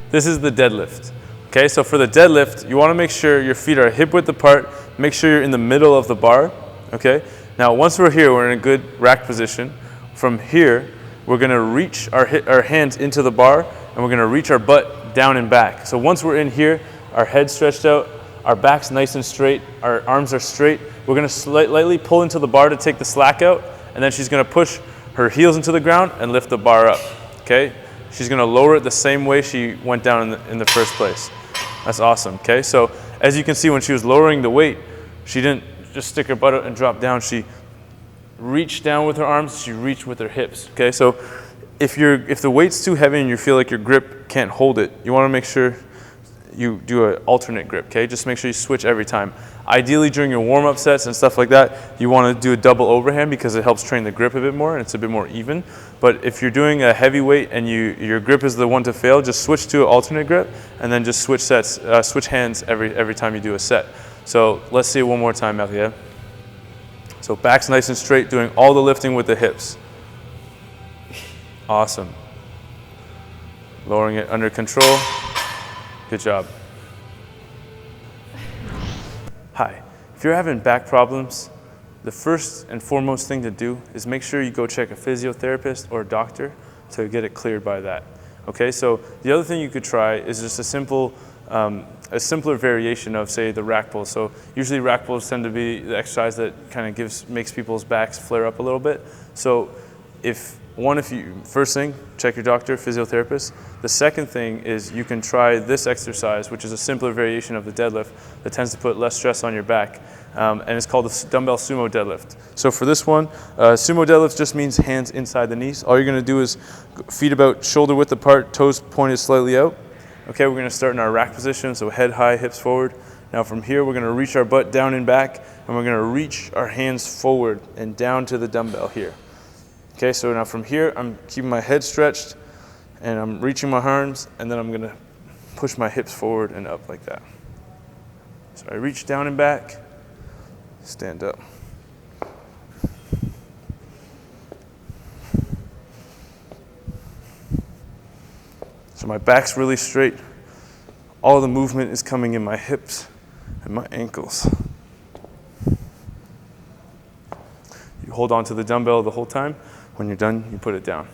This is the deadlift. Okay, so for the deadlift, you want to make sure your feet are hip width apart. Make sure you're in the middle of the bar. Okay, now once we're here, we're in a good rack position. From here, we're going to reach our hands into the bar, and we're going to reach our butt down and back. So once we're in here, our head's stretched out, our back's nice and straight, our arms are straight. We're going to lightly pull into the bar to take the slack out, and then she's going to push her heels into the ground and lift the bar up. Okay, she's going to lower it the same way she went down in the first place. That's awesome. Okay, so as you can see, when she was lowering the weight, she didn't just stick her butt out and drop down. She reached down with her arms, she reached with her hips. Okay, so if the weight's too heavy and you feel like your grip can't hold it, you want to make sure you do an alternate grip. Okay, just make sure you switch every time. Ideally, during your warm-up sets and stuff like that, you want to do a double overhand because it helps train the grip a bit more and it's a bit more even. But if you're doing a heavy weight and your grip is the one to fail, just switch to an alternate grip and then just switch hands every time you do a set. So let's see it one more time, Maria. So back's nice and straight, doing all the lifting with the hips. Awesome. Lowering it under control. Good job. Hi, if you're having back problems, the first and foremost thing to do is make sure you go check a physiotherapist or a doctor to get it cleared by that. Okay, so the other thing you could try is just a simpler variation of, say, the rack pull. So usually rack pulls tend to be the exercise that kind of makes people's backs flare up a little bit. So first thing, check your doctor, physiotherapist. The second thing is you can try this exercise, which is a simpler variation of the deadlift that tends to put less stress on your back. And it's called the dumbbell sumo deadlift. So for this one, sumo deadlift just means hands inside the knees. All you're going to do is feet about shoulder width apart, toes pointed slightly out. Okay, we're going to start in our rack position, so head high, hips forward. Now from here, we're going to reach our butt down and back, and we're going to reach our hands forward and down to the dumbbell here. Okay, so now from here, I'm keeping my head stretched, and I'm reaching my arms, and then I'm going to push my hips forward and up like that. So I reach down and back, stand up. So my back's really straight. All the movement is coming in my hips and my ankles. You hold on to the dumbbell the whole time. When you're done, you put it down.